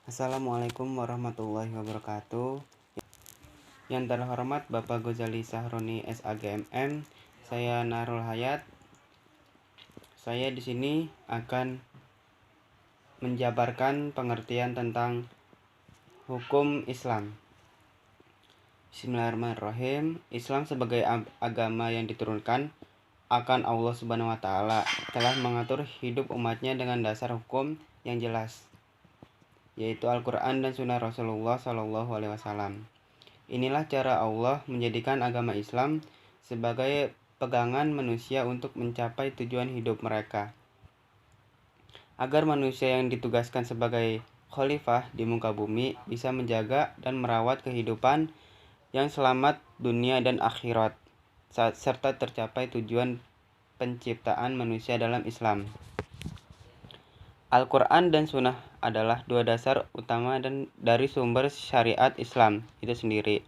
Assalamualaikum warahmatullahi wabarakatuh. Yang terhormat Bapak Ghazali Sahroni SAGMM, saya Narul Hayat. Saya di sini akan menjabarkan pengertian tentang hukum Islam. Bismillahirrahmanirrahim. Islam sebagai agama yang diturunkan akan Allah Subhanahu wa taala telah mengatur hidup umatnya dengan dasar hukum yang jelas, yaitu Al-Quran dan Sunnah Rasulullah SAW. Inilah cara Allah menjadikan agama Islam sebagai pegangan manusia untuk mencapai tujuan hidup mereka, agar manusia yang ditugaskan sebagai khalifah di muka bumi bisa menjaga dan merawat kehidupan yang selamat dunia dan akhirat, serta tercapai tujuan penciptaan manusia dalam Islam. Al-Quran dan Sunnah adalah dua dasar utama dan dari sumber syariat Islam itu sendiri.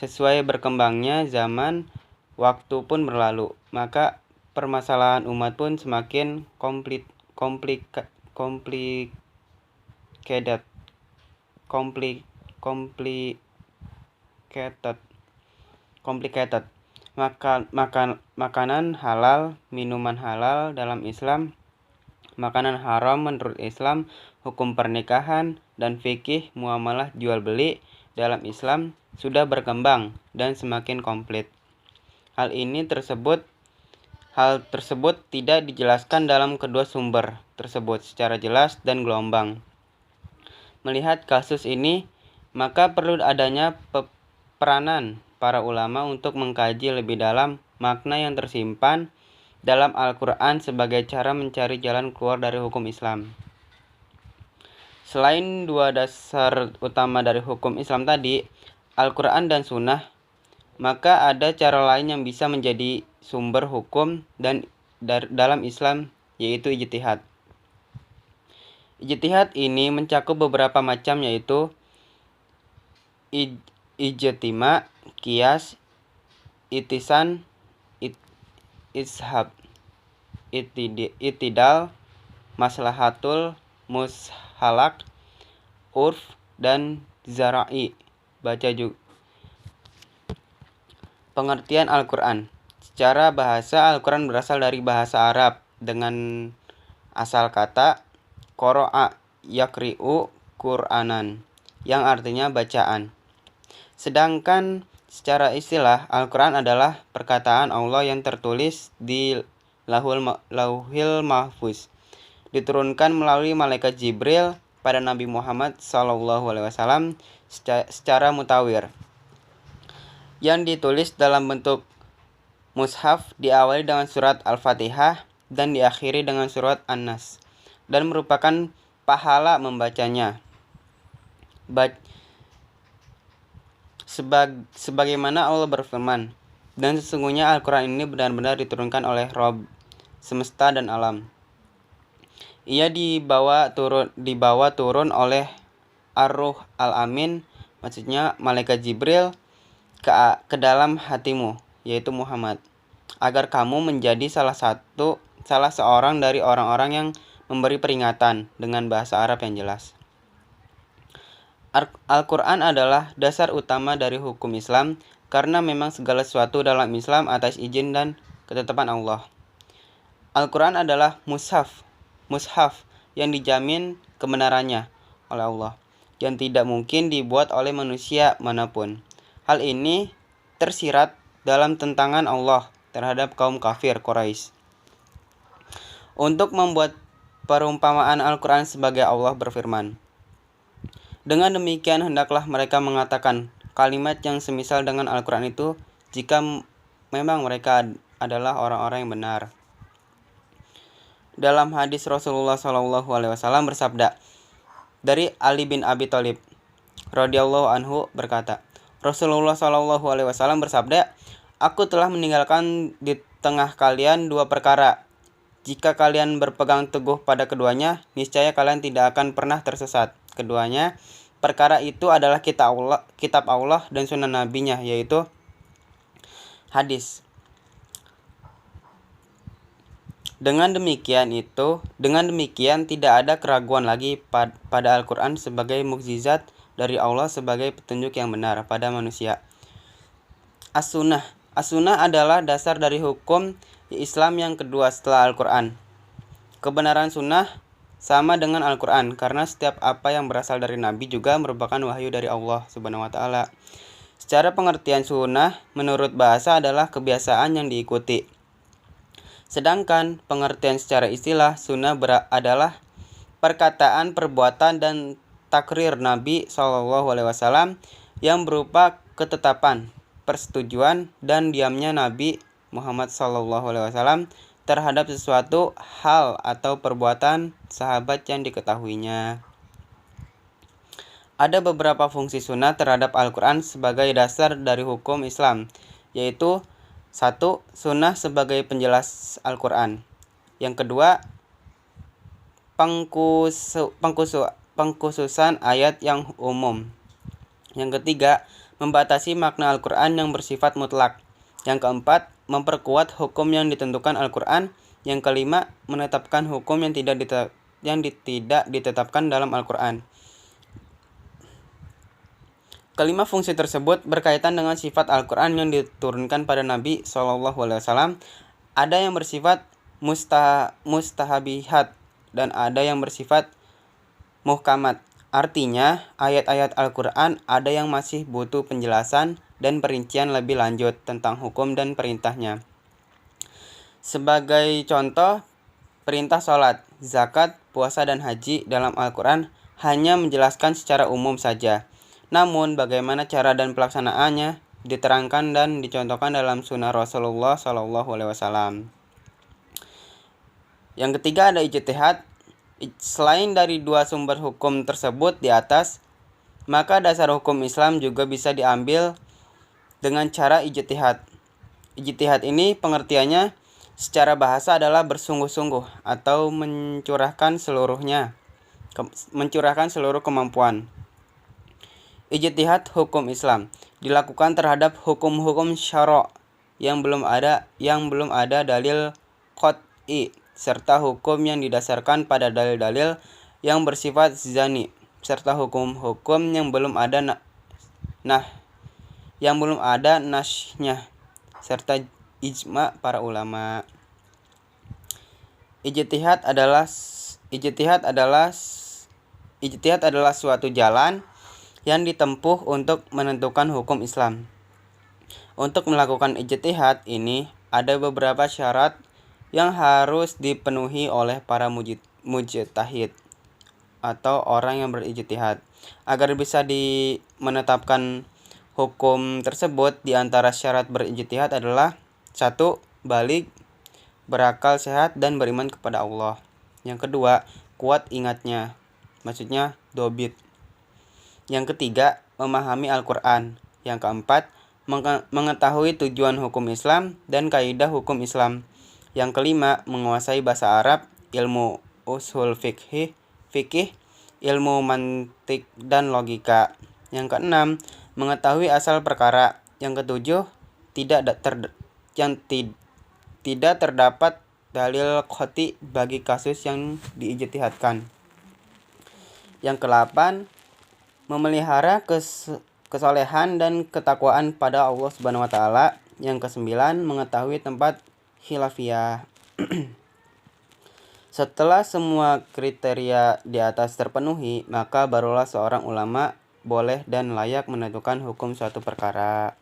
Sesuai berkembangnya zaman, waktu pun berlalu, maka permasalahan umat pun semakin complicated. Makanan halal, minuman halal dalam Islam, makanan haram menurut Islam, hukum pernikahan, dan fikih muamalah jual beli dalam Islam sudah berkembang dan semakin komplit. Hal tersebut tidak dijelaskan dalam kedua sumber tersebut secara jelas dan gelombang. Melihat kasus ini, maka perlu adanya peranan para ulama untuk mengkaji lebih dalam makna yang tersimpan dalam Al-Quran sebagai cara mencari jalan keluar dari hukum Islam. Selain dua dasar utama dari hukum Islam tadi, Al-Quran dan Sunnah, maka ada cara lain yang bisa menjadi sumber hukum dan dalam Islam, yaitu ijtihad. Ijtihad ini mencakup beberapa macam, yaitu ijtima, qiyas, itisan, ishab, itidal, maslahatul mushalak, urf, dan zara'i. Baca juga. Pengertian Al-Quran. Secara bahasa, Al-Quran berasal dari bahasa Arab dengan asal kata qara'a yakri'u Qur'anan, yang artinya bacaan. Sedangkan secara istilah, Al-Quran adalah perkataan Allah yang tertulis di Lauhil Mahfuz, diturunkan melalui malaikat Jibril pada Nabi Muhammad SAW secara mutawir, yang ditulis dalam bentuk mushaf, diawali dengan surat Al-Fatihah dan diakhiri dengan surat An-Nas, dan merupakan pahala membacanya. Sebagaimana Allah berfirman, dan sesungguhnya Al-Quran ini benar-benar diturunkan oleh Rabb semesta dan alam. Ia dibawa turun oleh Ar-Ruh Al-Amin, maksudnya malaikat Jibril, ke dalam hatimu, yaitu Muhammad, agar kamu menjadi salah seorang dari orang-orang yang memberi peringatan dengan bahasa Arab yang jelas. Al-Quran adalah dasar utama dari hukum Islam, karena memang segala sesuatu dalam Islam atas izin dan ketetapan Allah. Al-Quran adalah mushaf yang dijamin kebenarannya oleh Allah, yang tidak mungkin dibuat oleh manusia manapun. Hal ini tersirat dalam tentangan Allah terhadap kaum kafir Quraisy. Untuk membuat perumpamaan Al-Quran sebagai Allah berfirman, dengan demikian hendaklah mereka mengatakan kalimat yang semisal dengan Al-Quran itu jika memang mereka adalah orang-orang yang benar. Dalam hadis Rasulullah SAW bersabda, dari Ali bin Abi Thalib radhiyallahu anhu berkata, Rasulullah SAW bersabda, aku telah meninggalkan di tengah kalian dua perkara. Jika kalian berpegang teguh pada keduanya, niscaya kalian tidak akan pernah tersesat. Keduanya, perkara itu adalah kitab Allah dan sunnah nabinya, yaitu hadis. Dengan demikian tidak ada keraguan lagi pada Al-Quran sebagai mukjizat dari Allah sebagai petunjuk yang benar pada manusia. As-Sunnah. As-Sunnah adalah dasar dari hukum Islam yang kedua setelah Al-Quran. Kebenaran sunnah sama dengan Al-Quran karena setiap apa yang berasal dari Nabi juga merupakan wahyu dari Allah Subhanahu wa Ta'ala. Secara pengertian sunnah menurut bahasa adalah kebiasaan yang diikuti. Sedangkan pengertian secara istilah sunnah adalah perkataan, perbuatan, dan takrir Nabi SAW yang berupa ketetapan, persetujuan, dan diamnya Nabi Muhammad SAW terhadap sesuatu hal atau perbuatan sahabat yang diketahuinya. Ada beberapa fungsi sunnah terhadap Al-Quran sebagai dasar dari hukum Islam, yaitu 1. Sunnah sebagai penjelas Al-Quran. Yang kedua, pengkhususan ayat yang umum. Yang ketiga, membatasi makna Al-Quran yang bersifat mutlak. Yang keempat, memperkuat hukum yang ditentukan Al-Quran. Yang kelima, menetapkan hukum yang tidak ditetapkan dalam Al-Quran. Kelima fungsi tersebut berkaitan dengan sifat Al-Quran yang diturunkan pada Nabi SAW. Ada yang bersifat mustahabihat dan ada yang bersifat muhkamat. Artinya, ayat-ayat Al-Quran ada yang masih butuh penjelasan dan perincian lebih lanjut tentang hukum dan perintahnya. Sebagai contoh, perintah sholat, zakat, puasa, dan haji dalam Al-Quran hanya menjelaskan secara umum saja. Namun, bagaimana cara dan pelaksanaannya diterangkan dan dicontohkan dalam sunnah Rasulullah SAW. Yang ketiga ada ijtihad. Selain dari dua sumber hukum tersebut di atas, maka dasar hukum Islam juga bisa diambil dengan cara ijtihad. Ijtihad ini pengertiannya secara bahasa adalah bersungguh-sungguh atau mencurahkan seluruh kemampuan. Ijtihad hukum Islam dilakukan terhadap hukum-hukum syara' yang belum ada dalil qat'i serta hukum yang didasarkan pada dalil-dalil yang bersifat zani serta hukum-hukum yang belum ada nasnya serta ijma para ulama. Ijtihad adalah suatu jalan yang ditempuh untuk menentukan hukum Islam. Untuk melakukan ijtihad ini ada beberapa syarat yang harus dipenuhi oleh para mujtahid atau orang yang berijtihad agar bisa menetapkan hukum tersebut. Di antara syarat berijtihad adalah 1. Baligh, berakal sehat dan beriman kepada Allah. Yang kedua, kuat ingatnya, maksudnya dobit. Yang ketiga, memahami Al-Quran. Yang keempat, mengetahui tujuan hukum Islam dan kaidah hukum Islam. Yang kelima, menguasai bahasa Arab, ilmu ushul fikih, ilmu mantik dan logika. Yang keenam, mengetahui asal perkara. Yang ketujuh, tidak terdapat dalil qat'i bagi kasus yang diijtihadkan. Yang kedelapan, memelihara kesolehan dan ketakwaan pada Allah Subhanahu wa Ta'ala. Yang kesembilan, mengetahui tempat khilafiyah. Setelah semua kriteria di atas terpenuhi, maka barulah seorang ulama boleh dan layak menentukan hukum suatu perkara.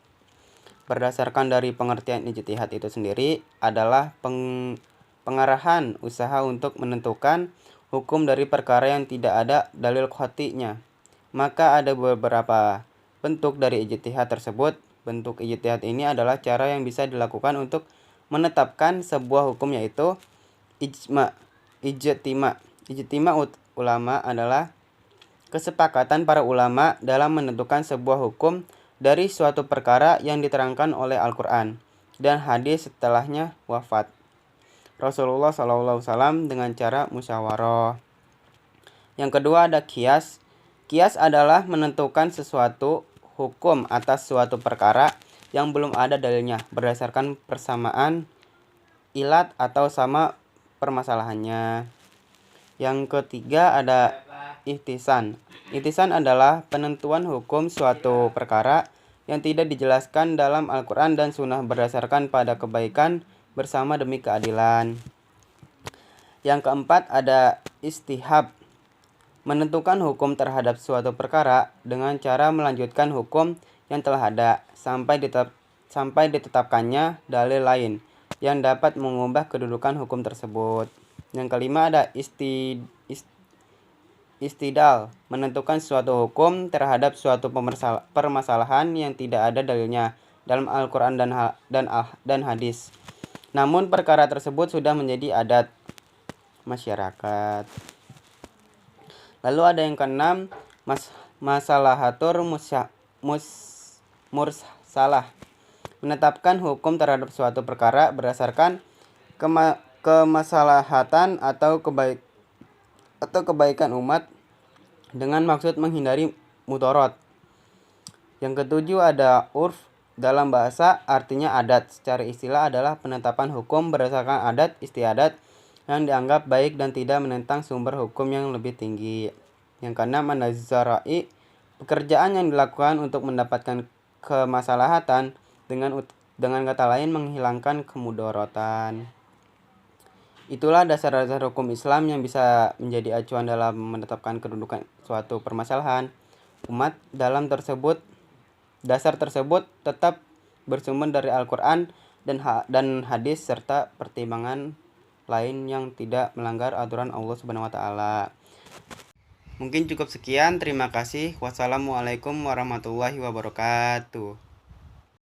Berdasarkan dari pengertian ijtihad itu sendiri adalah pengarahan usaha untuk menentukan hukum dari perkara yang tidak ada dalil qat'inya. Maka ada beberapa bentuk dari ijtihad tersebut. Bentuk ijtihad ini adalah cara yang bisa dilakukan untuk menetapkan sebuah hukum, yaitu ijtima. Ijtima ulama adalah kesepakatan para ulama dalam menentukan sebuah hukum dari suatu perkara yang diterangkan oleh Al-Quran dan hadis setelahnya wafat Rasulullah SAW dengan cara musyawarah. Yang kedua ada qiyas. Qiyas adalah menentukan sesuatu hukum atas suatu perkara yang belum ada dalilnya berdasarkan persamaan ilat atau sama permasalahannya. Yang ketiga ada ihtisan. Ihtisan adalah penentuan hukum suatu perkara yang tidak dijelaskan dalam Al-Quran dan Sunnah berdasarkan pada kebaikan bersama demi keadilan. Yang keempat ada istihab. Menentukan hukum terhadap suatu perkara dengan cara melanjutkan hukum yang telah ada sampai ditetapkannya dalil lain yang dapat mengubah kedudukan hukum tersebut. Yang kelima ada istidal, menentukan suatu hukum terhadap suatu permasalahan yang tidak ada dalilnya dalam Al-Quran dan hadis. Namun perkara tersebut sudah menjadi adat masyarakat. Lalu ada yang keenam, masalahatur mursalah, menetapkan hukum terhadap suatu perkara berdasarkan kemaslahatan atau kebaikan umat dengan maksud menghindari mudorot. Yang ketujuh ada urf. Dalam bahasa artinya adat. Secara istilah adalah penetapan hukum berdasarkan adat istiadat yang dianggap baik dan tidak menentang sumber hukum yang lebih tinggi. Yang keenam an-nazara'i, pekerjaan yang dilakukan untuk mendapatkan kemaslahatan, dengan kata lain menghilangkan kemudorotan. Itulah dasar-dasar hukum Islam yang bisa menjadi acuan dalam menetapkan kedudukan suatu permasalahan umat. Dasar tersebut tetap bersumber dari Al-Quran dan hadis serta pertimbangan lain yang tidak melanggar aturan Allah Subhanahu wa taala. Mungkin cukup sekian, terima kasih. Wassalamualaikum warahmatullahi wabarakatuh.